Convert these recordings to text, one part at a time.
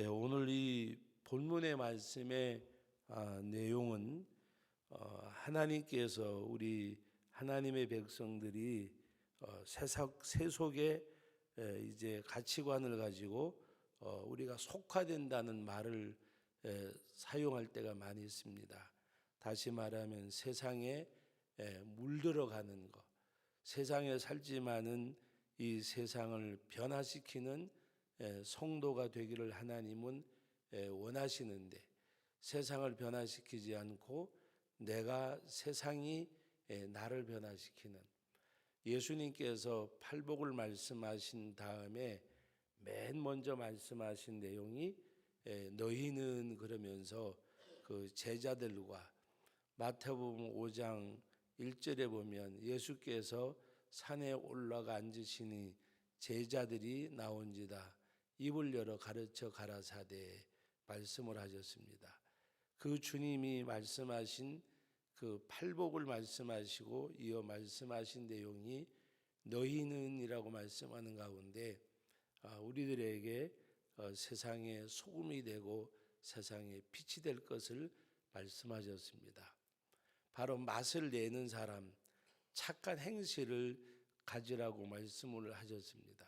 오늘 이 본문의 말씀의 내용은 하나님께서 우리 하나님의 백성들이 세속의 이제 가치관을 가지고 우리가 속화된다는 말을 사용할 때가 많이 있습니다. 다시 말하면 세상에 물들어가는 것, 세상에 살지만은 이 세상을 변화시키는 성도가 되기를 하나님은 원하시는데, 세상을 변화시키지 않고 내가 세상이 나를 변화시키는, 예수님께서 팔복을 말씀하신 다음에 맨 먼저 말씀하신 내용이 너희는, 그러면서 그 제자들과 마태복음 5장 1절에 보면 예수께서 산에 올라가 앉으시니 제자들이 나온지다 입을 열어 가르쳐 가라사대 말씀을 하셨습니다. 그 주님이 말씀하신 그 팔복을 말씀하시고 이어 말씀하신 내용이 너희는이라고 말씀하는 가운데 우리들에게 세상의 소금이 되고 세상의 빛이 될 것을 말씀하셨습니다. 바로 맛을 내는 사람, 착한 행실을 가지라고 말씀을 하셨습니다.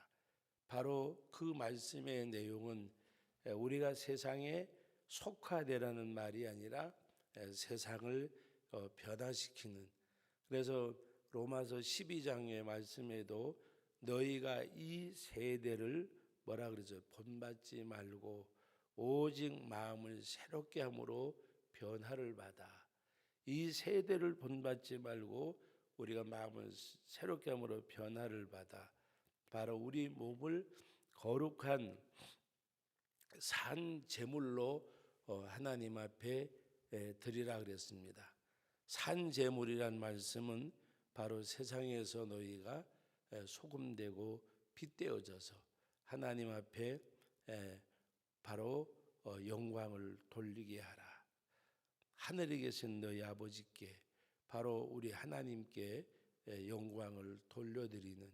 바로 그 말씀의 내용은 우리가 세상에 속화되라는 말이 아니라 세상을 변화시키는, 그래서 로마서 12장의 말씀에도 너희가 이 세대를 뭐라 그러죠? 본받지 말고 오직 마음을 새롭게 함으로 변화를 받아. 이 세대를 본받지 말고 우리가 마음을 새롭게 함으로 변화를 받아 바로 우리 몸을 거룩한 산 제물로 하나님 앞에 드리라 그랬습니다. 산 제물이란 말씀은 바로 세상에서 너희가 소금되고 빛되어져서 하나님 앞에 바로 영광을 돌리게 하라. 하늘에 계신 너희 아버지께, 바로 우리 하나님께 영광을 돌려드리는,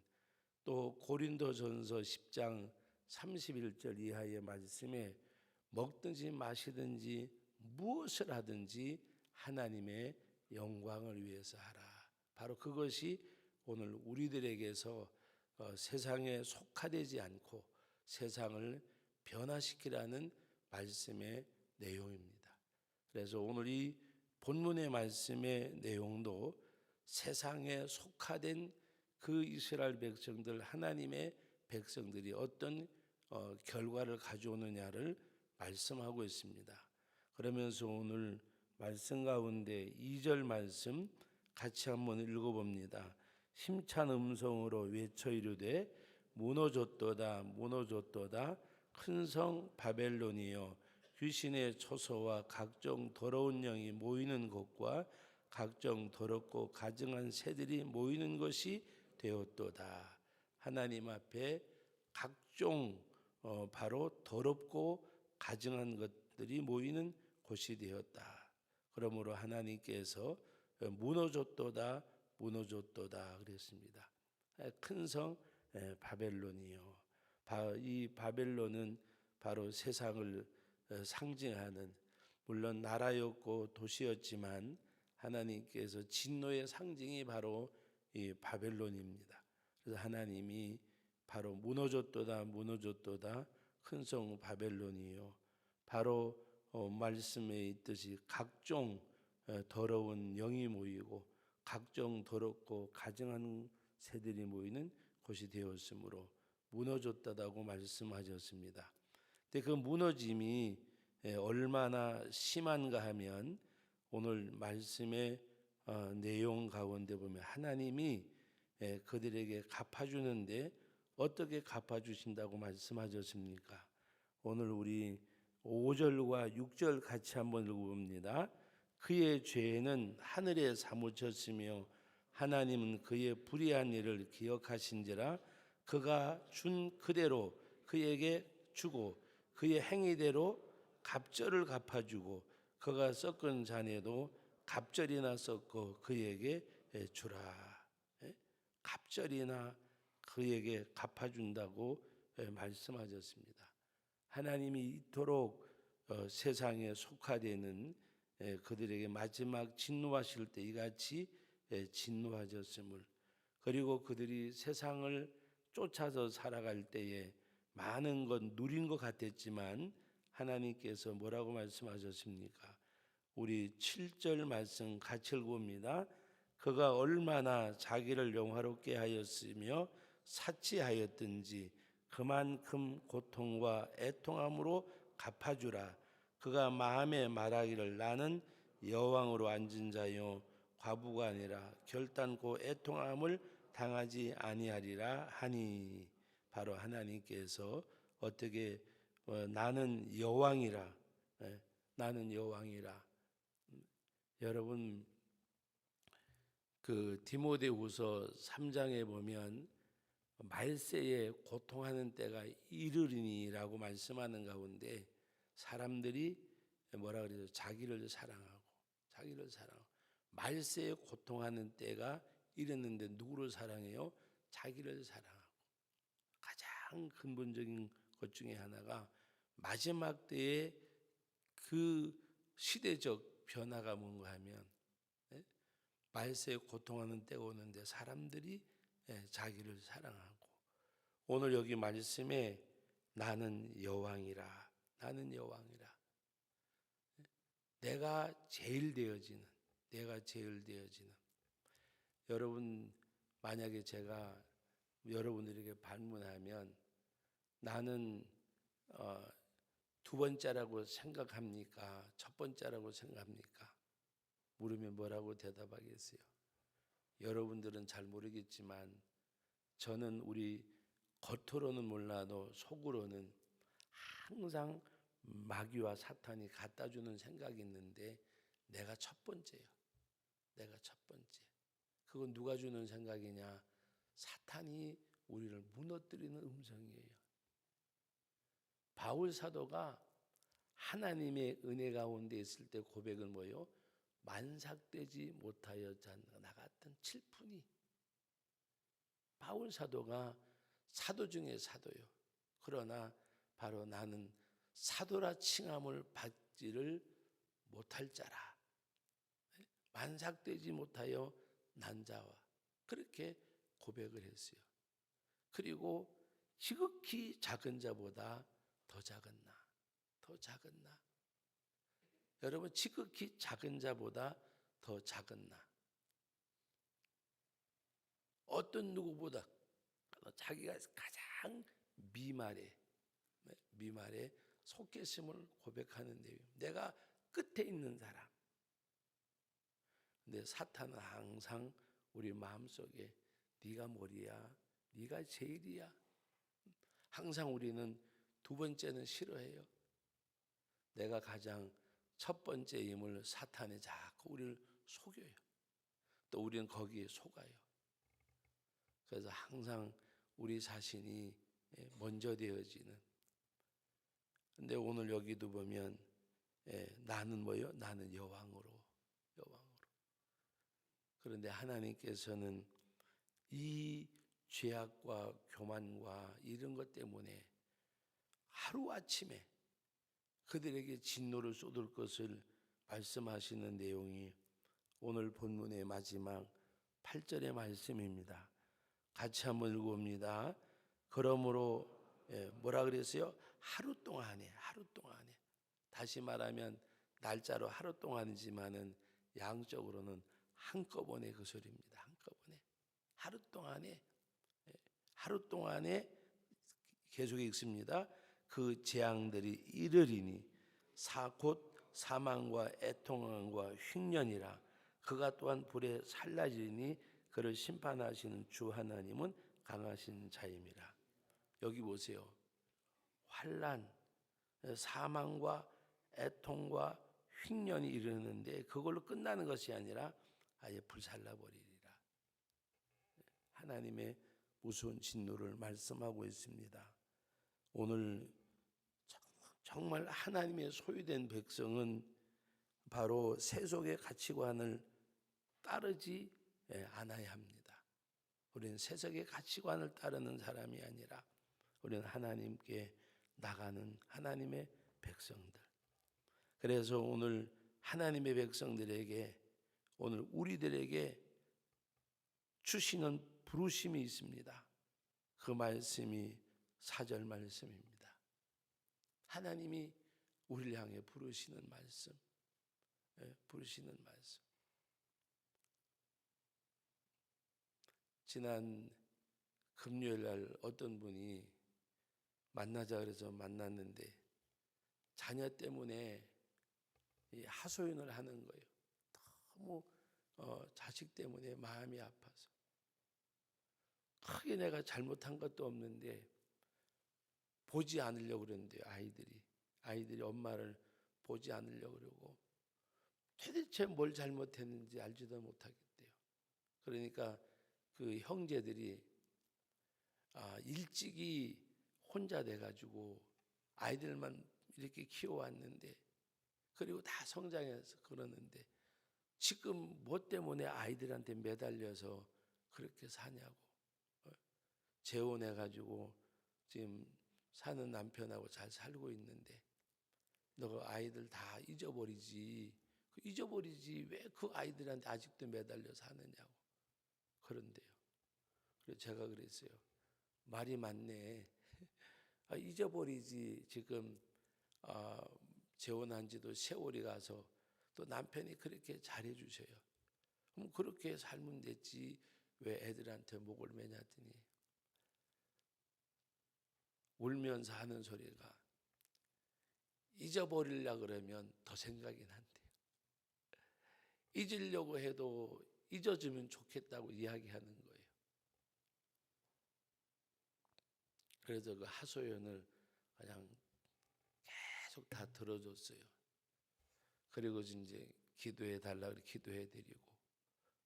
또 고린도전서 10장 31절 이하의 말씀에 먹든지 마시든지 무엇을 하든지 하나님의 영광을 위해서 하라. 바로 그것이 오늘 우리들에게서 세상에 속화되지 않고 세상을 변화시키라는 말씀의 내용입니다. 그래서 오늘 이 본문의 말씀의 내용도 세상에 속화된 그 이스라엘 백성들, 하나님의 백성들이 어떤 결과를 가져오느냐를 말씀하고 있습니다. 그러면서 오늘 말씀 가운데 2절 말씀 같이 한번 읽어봅니다. 힘찬 음성으로 외쳐 이르되 무너졌도다 무너졌도다 큰 성 바벨론이여, 귀신의 초소와 각종 더러운 영이 모이는 곳과 각종 더럽고 가증한 새들이 모이는 것이 되었도다. 하나님 앞에 각종 바로 더럽고 가증한 것들이 모이는 곳이 되었다. 그러므로 하나님께서 무너졌도다 무너졌도다 그랬습니다. 큰 성 바벨론이요. 이 바벨론은 바로 세상을 상징하는, 물론 나라였고 도시였지만 하나님께서 진노의 상징이 바로 이 바벨론입니다. 그래서 하나님이 바로 무너졌도다 무너졌도다 큰 성 바벨론이요, 바로 말씀에 있듯이 각종 더러운 영이 모이고 각종 더럽고 가증한 새들이 모이는 곳이 되었으므로 무너졌다고 말씀하셨습니다. 근데 그 무너짐이 얼마나 심한가 하면 오늘 말씀의 내용 가운데 보면 하나님이 그들에게 갚아주는데 어떻게 갚아주신다고 말씀하셨습니까? 오늘 우리 5절과 6절 같이 한번 읽어봅니다. 그의 죄는 하늘에 사무쳤으며 하나님은 그의 불의한 일을 기억하신지라 그가 준 그대로 그에게 주고 그의 행위대로 갑절을 갚아주고 그가 섞은 잔에도 갑절이나 섞어 그에게 주라. 갑절이나 그에게 갚아준다고 말씀하셨습니다. 하나님이 이토록 세상에 속하되는 그들에게 마지막 진노하실 때 이같이 진노하셨음을, 그리고 그들이 세상을 쫓아서 살아갈 때에 많은 것 누린 것 같았지만 하나님께서 뭐라고 말씀하셨습니까? 우리 7절 말씀 같이 읽어봅니다. 그가 얼마나 자기를 영화롭게 하였으며 사치하였든지 그만큼 고통과 애통함으로 갚아주라. 그가 마음에 말하기를 나는 여왕으로 앉은 자요 과부가 아니라 결단코 애통함을 당하지 아니하리라 하니, 바로 하나님께서 어떻게 나는 여왕이라, 나는 여왕이라. 여러분, 그 디모데후서 3장에 보면 말세에 고통하는 때가 이르리니라고 말씀하는 가운데 사람들이 뭐라 그래요? 자기를 사랑하고 말세에 고통하는 때가 이랬는데 누구를 사랑해요? 자기를 사랑하고. 가장 근본적인 것 중에 하나가 마지막 때에 그 시대적 변화가 뭔가 하면 말세에 고통하는 때가 오는데 사람들이 자기를 사랑하고, 오늘 여기 말씀에 나는 여왕이라, 내가 제일 되어지는, 여러분, 만약에 제가 여러분들에게 반문하면 나는 두 번째라고 생각합니까? 첫 번째라고 생각합니까? 물으면 뭐라고 대답하겠어요? 여러분들은 잘 모르겠지만 저는 우리 겉으로는 몰라도 속으로는 항상 마귀와 사탄이 갖다 주는 생각이 있는데 내가 첫 번째요. 그건 누가 주는 생각이냐? 사탄이 우리를 무너뜨리는 음성이에요. 바울 사도가 하나님의 은혜 가운데 있을 때 고백은 뭐예요? 만삭되지 못하여 나 같은 칠푼이. 바울 사도가 사도 중에 사도요. 그러나 바로 나는 사도라 칭함을 받지를 못할 자라, 만삭되지 못하여 난 자와, 그렇게 고백을 했어요. 그리고 지극히 작은 자보다 더 작은 나. 여러분, 지극히 작은 자보다 더 작은 나. 어떤 누구보다 자기가 가장 미말에 속했음을 고백하는 내용. 내가 끝에 있는 사람. 근데 사탄은 항상 우리 마음속에 네가 뭐리야? 네가 제일이야. 항상 우리는 두 번째는 싫어해요. 내가 가장 첫 번째임을 사탄이 자꾸 우리를 속여요. 또 우리는 거기에 속아요. 그래서 항상 우리 자신이 먼저 되어지는. 근데 오늘 여기도 보면 나는 뭐요? 나는 여왕으로. 그런데 하나님께서는 이 죄악과 교만과 이런 것 때문에 하루아침에 그들에게 진노를 쏟을 것을 말씀하시는 내용이 오늘 본문의 마지막 8절의 말씀입니다. 같이 한번 읽어봅니다. 그러므로 뭐라 그랬어요? 하루 동안에. 다시 말하면 날짜로 하루 동안이지만은 양적으로는 한꺼번에 그 소리입니다. 한꺼번에. 하루 동안에 계속 읽습니다. 그 재앙들이 이르리니 곧 사망과 애통함과 흉년이라. 그가 또한 불에 살라지니 그를 심판하시는 주 하나님은 강하신 자임이라. 여기 보세요. 환난, 사망과 애통과 흉년이 이르는데 그걸로 끝나는 것이 아니라 아예 불살라버리리라. 하나님의 무서운 진노를 말씀하고 있습니다. 오늘 정말 하나님의 소유된 백성은 바로 세속의 가치관을 따르지 않아야 합니다. 우리는 세속의 가치관을 따르는 사람이 아니라 우리는 하나님께 나가는 하나님의 백성들. 그래서 오늘 하나님의 백성들에게, 오늘 우리들에게 주시는 부르심이 있습니다. 그 말씀이 4절 말씀입니다. 하나님이 우리를 향해 부르시는 말씀, 부르시는 말씀. 지난 금요일 날 어떤 분이 만나자 그래서 만났는데 자녀 때문에 하소연을 하는 거예요. 너무 자식 때문에 마음이 아파서. 크게 내가 잘못한 것도 없는데 보지 않으려고 그러는데요. 아이들이 엄마를 보지 않으려고 그러고 도대체 뭘 잘못했는지 알지도 못하겠대요. 그러니까 그 형제들이 일찍이 혼자 돼가지고 아이들만 이렇게 키워왔는데, 그리고 다 성장해서 그러는데 지금 뭐 때문에 아이들한테 매달려서 그렇게 사냐고. 재혼해가지고 지금 사는 남편하고 잘 살고 있는데 너가 아이들 다 잊어버리지 왜 그 아이들한테 아직도 매달려 사느냐고 그런데요. 그래서 제가 그랬어요. 말이 맞네. 잊어버리지. 지금 재혼한 지도 세월이 가서 또 남편이 그렇게 잘해주셔요. 그럼 그렇게 살면 됐지 왜 애들한테 목을 매냐 했더니 울면서 하는 소리가, 잊어버리려고 그러면 더 생각이 난대요. 잊으려고 해도 잊어주면 좋겠다고 이야기하는 거예요. 그래서 그 하소연을 그냥 계속 다 들어줬어요. 그리고 이제 기도해 달라고 기도해 드리고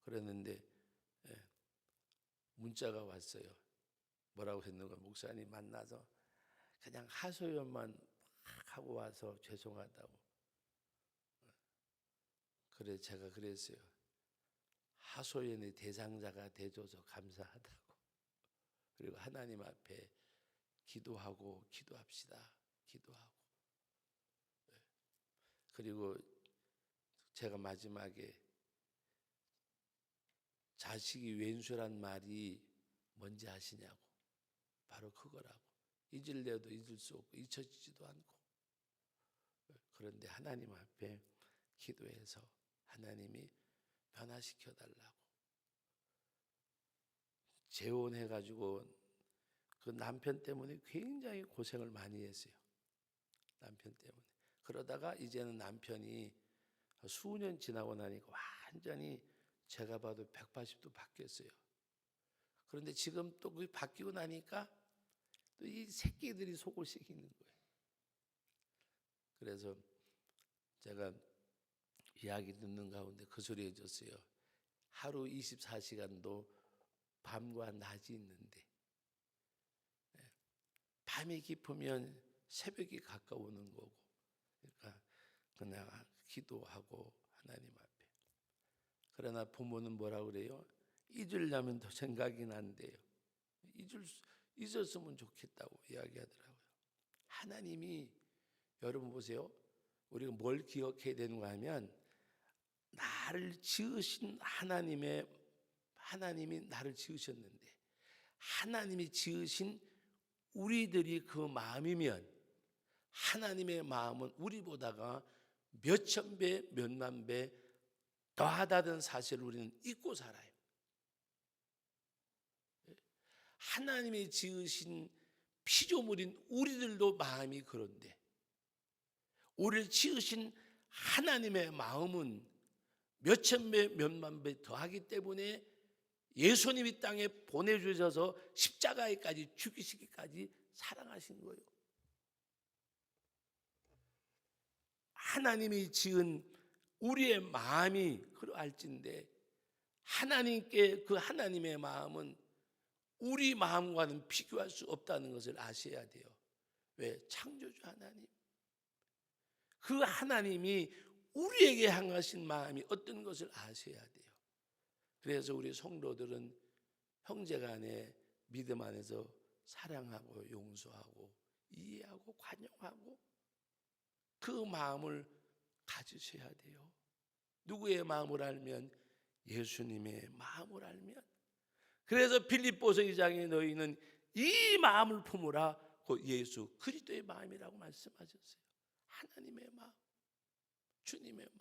그랬는데 문자가 왔어요. 뭐라고 했는가, 목사님 만나서 그냥 하소연만 하고 와서 죄송하다고. 그래 제가 그랬어요. 하소연의 대상자가 돼줘서 감사하다고. 그리고 하나님 앞에 기도합시다. 기도하고. 그리고 제가 마지막에 자식이 왼수란 말이 뭔지 아시냐고. 바로 그거라고. 잊으려도 잊을 수 없고 잊혀지지도 않고. 그런데 하나님 앞에 기도해서 하나님이 변화시켜 달라고. 재혼해가지고 그 남편 때문에 굉장히 고생을 많이 했어요. 남편 때문에. 그러다가 이제는 남편이 수년 지나고 나니까 완전히 제가 봐도 180도 바뀌었어요. 그런데 지금 또 그게 바뀌고 나니까 또 이 새끼들이 속을 썩이는 거예요. 그래서 제가 이야기 듣는 가운데 그 소리 해줬어요. 하루 24시간도 밤과 낮이 있는데 밤이 깊으면 새벽이 가까우는 거고, 그러니까 그냥 기도하고 하나님 앞에. 그러나 부모는 뭐라고 그래요? 잊으려면 더 생각이 난대요. 잊었으면 좋겠다고 이야기하더라고요. 하나님이, 여러분 보세요. 우리가 뭘 기억해야 되는가 하면 나를 지으신 하나님이 나를 지으셨는데 하나님이 지으신 우리들이 그 마음이면 하나님의 마음은 우리보다가 몇천 배, 몇만 배 더하다는 사실을 우리는 잊고 살아요. 하나님이 지으신 피조물인 우리들도 마음이 그런데 우리를 지으신 하나님의 마음은 몇천 배, 몇만 배 더하기 때문에 예수님이 땅에 보내주셔서 십자가에까지 죽이시기까지 사랑하신 거예요. 하나님이 지은 우리의 마음이 그러할진데 하나님께 그 하나님의 마음은 우리 마음과는 비교할 수 없다는 것을 아셔야 돼요. 왜? 창조주 하나님. 그 하나님이 우리에게 향하신 마음이 어떤 것을 아셔야 돼요. 그래서 우리 성도들은 형제간에 믿음 안에서 사랑하고 용서하고 이해하고 관용하고 그 마음을 가지셔야 돼요. 누구의 마음을 알면? 예수님의 마음을 알면. 그래서 빌립보서 2장에 너희는 이 마음을 품으라. 곧 예수 그리스도의 마음이라고 말씀하셨어요. 하나님의 마음, 주님의 마음.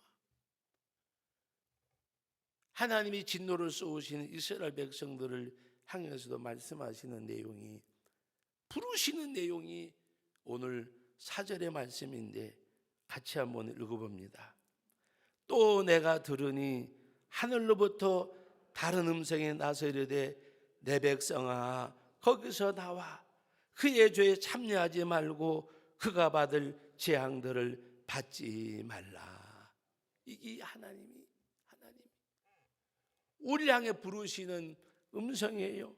하나님이 진노를 쏘으시는 이스라엘 백성들을 향해서도 말씀하시는 내용이, 부르시는 내용이 오늘 4절의 말씀인데 같이 한번 읽어봅니다. 또 내가 들으니 하늘로부터 다른 음성이 나서 이르되 내 백성아 거기서 나와 그의 죄에 참여하지 말고 그가 받을 재앙들을 받지 말라. 이게 하나님 우리 향해 부르시는 음성이에요.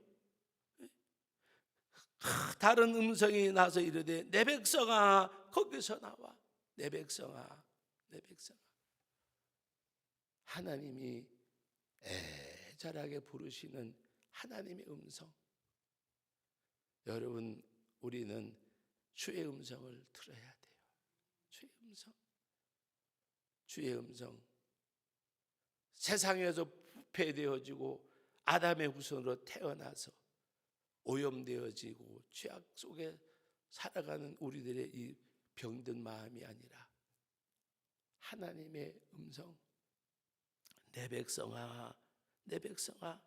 다른 음성이 나서 이르되 내 백성아 거기서 나와. 내 백성아, 내 백성아. 하나님이 애절하게 부르시는 하나님의 음성. 여러분, 우리는 주의 음성을 들어야 돼요. 주의 음성. 주의 음성. 세상에서 부패되어지고 아담의 후손으로 태어나서 오염되어지고 죄악 속에 살아가는 우리들의 이 병든 마음이 아니라 하나님의 음성, 내 백성아, 내 백성아,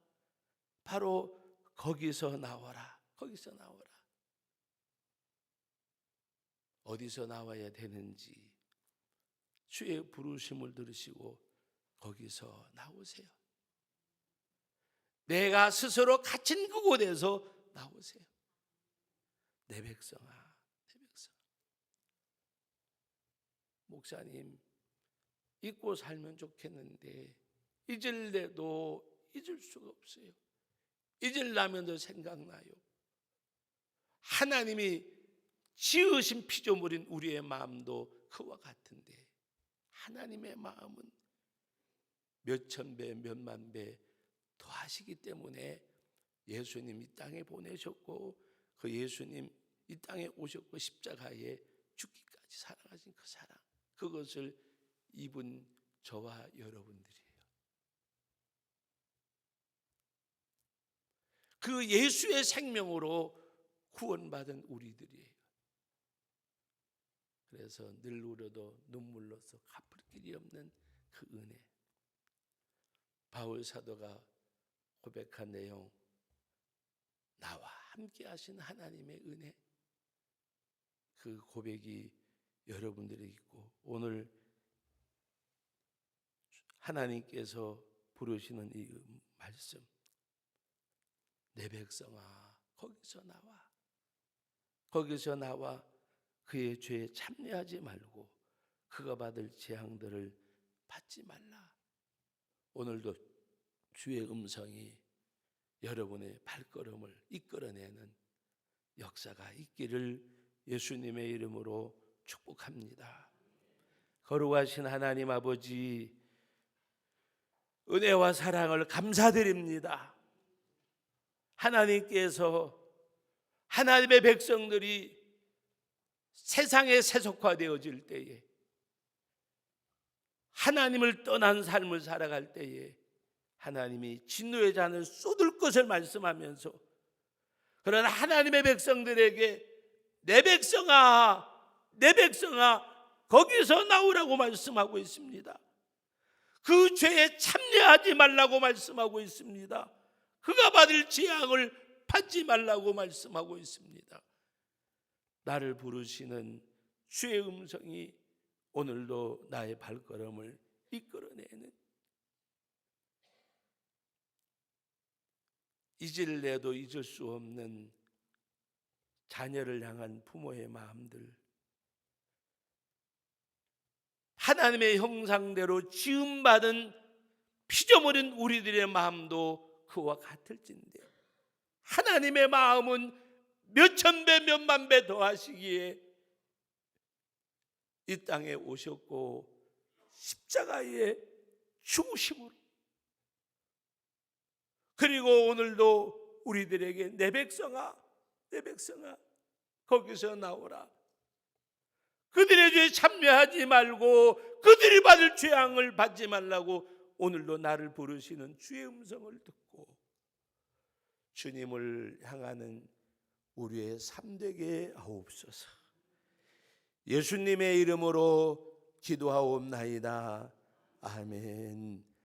바로 거기서 나와라. 거기서 나와라. 어디서 나와야 되는지 주의 부르심을 들으시고 거기서 나오세요. 내가 스스로 갇힌 그곳에서 나오세요. 내 백성아, 내 백성아. 목사님, 잊고 살면 좋겠는데 잊을래도 잊을 수가 없어요. 잊으려면도 생각나요. 하나님이 지으신 피조물인 우리의 마음도 그와 같은데 하나님의 마음은 몇천 배, 몇만 배 더하시기 때문에 예수님 이 땅에 보내셨고 그 예수님 이 땅에 오셨고 십자가에 죽기까지 사랑하신 그 사랑, 그것을 입은 저와 여러분들이에요. 그 예수의 생명으로 구원받은 우리들이에요. 그래서 늘 울어도 눈물로서 갚을 길이 없는 그 은혜. 바울 사도가 고백한 내용, 나와 함께 하신 하나님의 은혜, 그 고백이 여러분들이 있고 오늘 하나님께서 부르시는 이 말씀, 내 백성아 거기서 나와, 거기서 나와 그의 죄에 참여하지 말고 그가 받을 재앙들을 받지 말라. 오늘도 주의 음성이 여러분의 발걸음을 이끌어내는 역사가 있기를 예수님의 이름으로 축복합니다. 거룩하신 하나님 아버지, 은혜와 사랑을 감사드립니다. 하나님께서 하나님의 백성들이 세상에 세속화되어질 때에, 하나님을 떠난 삶을 살아갈 때에 하나님이 진노의 잔을 쏟을 것을 말씀하면서, 그러나 하나님의 백성들에게 내 백성아, 내 백성아 거기서 나오라고 말씀하고 있습니다. 그 죄에 참여하지 말라고 말씀하고 있습니다. 그가 받을 재앙을 받지 말라고 말씀하고 있습니다. 나를 부르시는 주의 음성이 오늘도 나의 발걸음을 이끌어내는, 잊을래도 잊을 수 없는 자녀를 향한 부모의 마음들, 하나님의 형상대로 지음받은 피조물인 우리들의 마음도 그와 같을진데 하나님의 마음은 몇천 배 몇만 배 더하시기에 이 땅에 오셨고 십자가에 죽으심으로, 그리고 오늘도 우리들에게 내 백성아, 내 백성아 거기서 나오라. 그들의 죄에 참여하지 말고 그들이 받을 죄앙을 받지 말라고 오늘도 나를 부르시는 주의 음성을 듣고 주님을 향하는 우리의 삶 되게 하옵소서. 예수님의 이름으로 기도하옵나이다. 아멘.